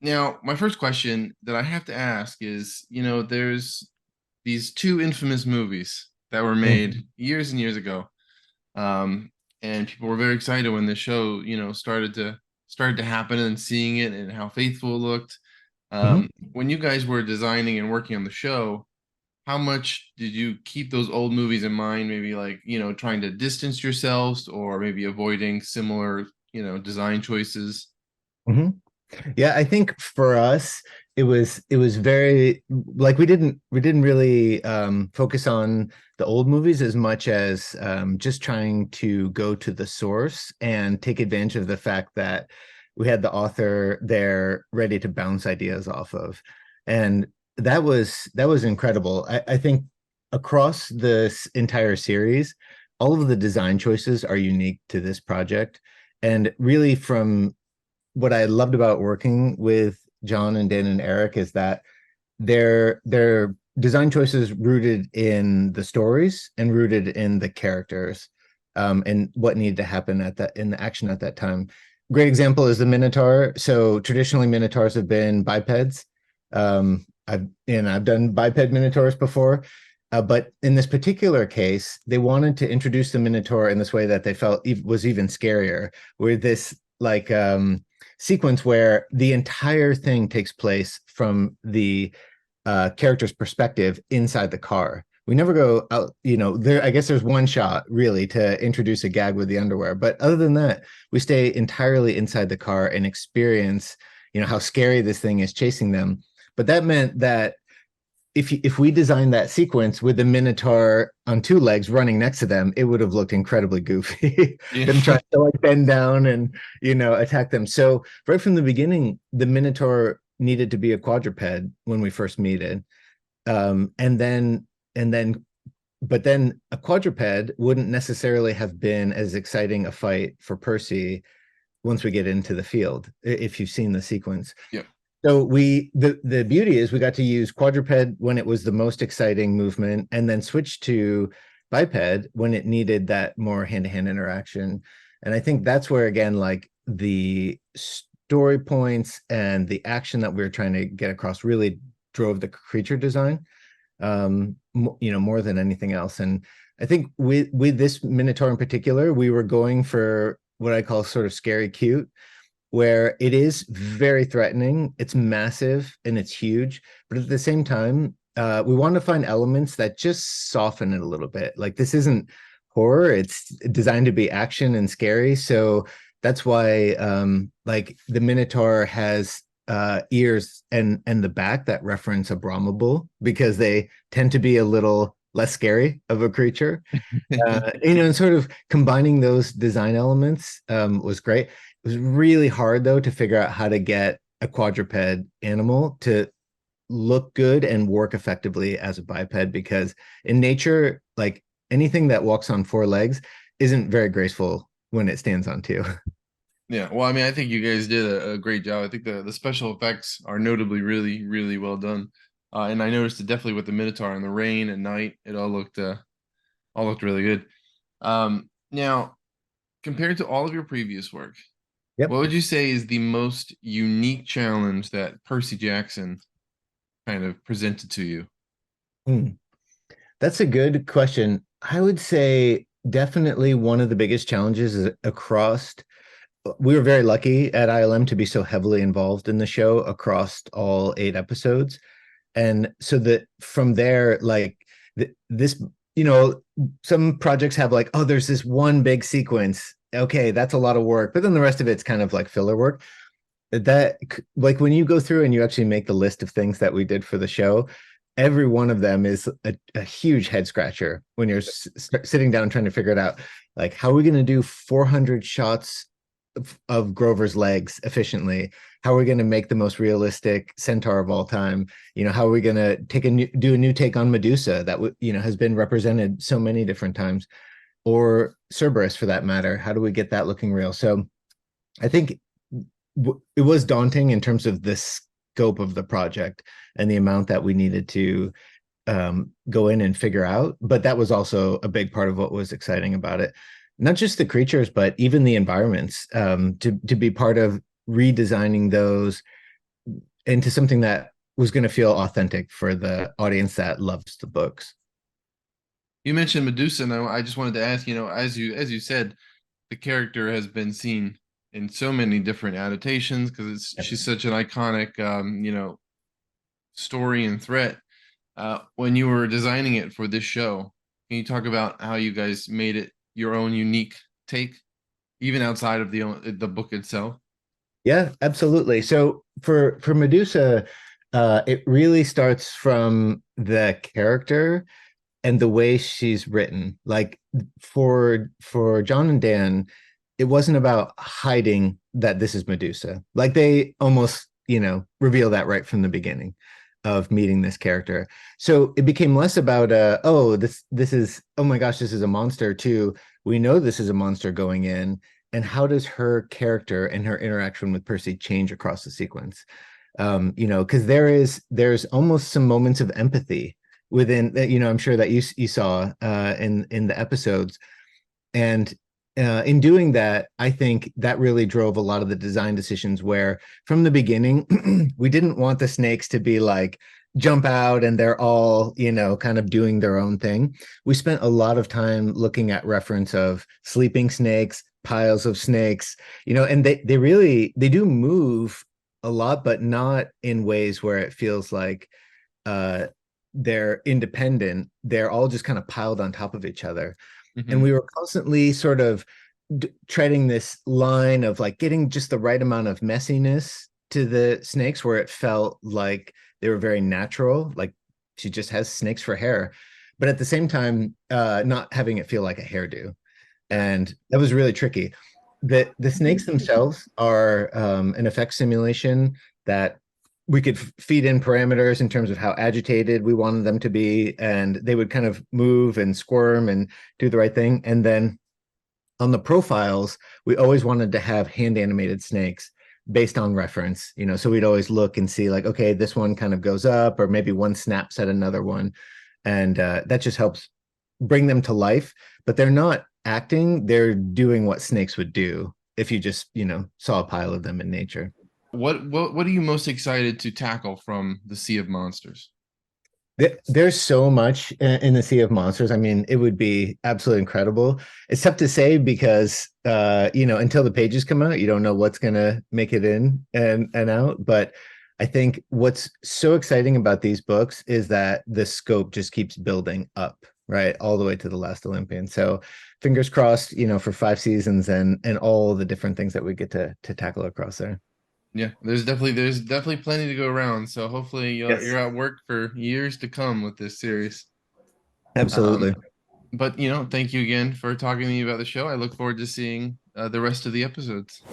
Now, my first question that I have to ask is, there's these two infamous movies that were made Mhm. years and years ago. Um, and people were very excited when the show, started to happen and seeing it and how faithful it looked. Mhm. When you guys were designing and working on the show, how much did you keep those old movies in mind? Maybe like, trying to distance yourselves or maybe avoiding similar, design choices? Mhm. Yeah, I think for us, it was very like we didn't really focus on the old movies as much as just trying to go to the source and take advantage of the fact that we had the author there ready to bounce ideas off of, and that was incredible. I think across this entire series, all of the design choices are unique to this project, and really from what I loved about working with John and Dan and Eric is that their design choices rooted in the stories and rooted in the characters, and what needed to happen at that in the action at that time. Great example is the Minotaur. So traditionally, Minotaurs have been bipeds. I've done biped Minotaurs before, but in this particular case, they wanted to introduce the Minotaur in this way that they felt was even scarier, with this sequence where the entire thing takes place from the character's perspective inside the car. We never go out, there, I guess there's one shot really to introduce a gag with the underwear. But other than that, we stay entirely inside the car and experience, how scary this thing is chasing them. But that meant that if we designed that sequence with the Minotaur on two legs running next to them, it would have looked incredibly goofy. Yeah. Them trying to like bend down and attack them. So right from the beginning, the Minotaur needed to be a quadruped when we first meted, and then but then a quadruped wouldn't necessarily have been as exciting a fight for Percy once we get into the field, if you've seen the sequence. Yeah. So the beauty is we got to use quadruped when it was the most exciting movement, and then switch to biped when it needed that more hand-to-hand interaction. And I think that's where again, like the story points and the action that we were trying to get across really drove the creature design, more than anything else. And I think with this Minotaur in particular, we were going for what I call sort of scary cute, where it is very threatening, it's massive and it's huge, but at the same time, we want to find elements that just soften it a little bit. Like this isn't horror; it's designed to be action and scary. So that's why, like the Minotaur has ears and the back that reference a Brahma bull because they tend to be a little less scary of a creature. And sort of combining those design elements was great. It was really hard though to figure out how to get a quadruped animal to look good and work effectively as a biped, because in nature, like anything that walks on four legs isn't very graceful when it stands on two. Yeah, well, I mean, I think you guys did a great job. I think the special effects are notably really, really well done. And I noticed it definitely with the Minotaur in the rain at night, it all looked really good. Now, compared to all of your previous work, Yep. what would you say is the most unique challenge that Percy Jackson kind of presented to you? Hmm. That's a good question. I would say definitely one of the biggest challenges is across. We were very lucky at ILM to be so heavily involved in the show across all 8 episodes. And so that from there, like this, some projects have like, oh, there's this one big sequence. Okay, that's a lot of work, but then the rest of it's kind of like filler work. That, like when you go through and you actually make the list of things that we did for the show, every one of them is a huge head scratcher when you're sitting down trying to figure it out. Like, how are we going to do 400 shots of Grover's legs efficiently? How are we going to make the most realistic centaur of all time? How are we going to do a new take on Medusa that has been represented so many different times, or Cerberus for that matter? How do we get that looking real? So I think it was daunting in terms of the scope of the project and the amount that we needed to go in and figure out. But that was also a big part of what was exciting about it. Not just the creatures, but even the environments. To be part of redesigning those, into something that was going to feel authentic for the audience that loves the books. You mentioned Medusa, and I just wanted to ask, as you said, the character has been seen in so many different adaptations because she's such an iconic, story and threat. When you were designing it for this show, can you talk about how you guys made it your own unique take, even outside of the book itself? Yeah, absolutely. So for Medusa, it really starts from the character and the way she's written. Like for John and Dan, it wasn't about hiding that this is Medusa. Like they almost, reveal that right from the beginning of meeting this character. So it became less about oh, this is, oh my gosh, this is a monster, to we know this is a monster going in, and how does her character and her interaction with Percy change across the sequence? Because there's almost some moments of empathy within that, I'm sure that you saw in the episodes. And in doing that, I think that really drove a lot of the design decisions where from the beginning, we didn't want the snakes to be like jump out and they're all, kind of doing their own thing. We spent a lot of time looking at reference of sleeping snakes, piles of snakes, and they do move a lot, but not in ways where it feels like uh they're independent. They're all just kind of piled on top of each other. And Hmm. we were constantly sort of treading this line of like getting just the right amount of messiness to the snakes where it felt like they were very natural, like she just has snakes for hair, but at the same time not having it feel like a hairdo. Yeah. And that was really tricky. The snakes themselves are an effect simulation that we could feed in parameters in terms of how agitated we wanted them to be, and they would kind of move and squirm and do the right thing. And then on the profiles, we always wanted to have hand animated snakes based on reference, so we'd always look and see like, okay, this one kind of goes up, or maybe one snaps at another one. And that just helps bring them to life, but they're not acting, they're doing what snakes would do if you just, saw a pile of them in nature. What are you most excited to tackle from the Sea of Monsters? There's so much in the Sea of Monsters. I mean, it would be absolutely incredible. It's tough to say because until the pages come out, you don't know what's gonna make it in and out. But I think what's so exciting about these books is that the scope just keeps building up, right? All the way to the last Olympian. So fingers crossed, for 5 seasons and all the different things that we get to tackle across there. Yeah, there's definitely plenty to go around. So hopefully you're Yes, at work for years to come with this series. Um, absolutely. but thank you again for talking to me about the show. I look forward to seeing the rest of the episodes.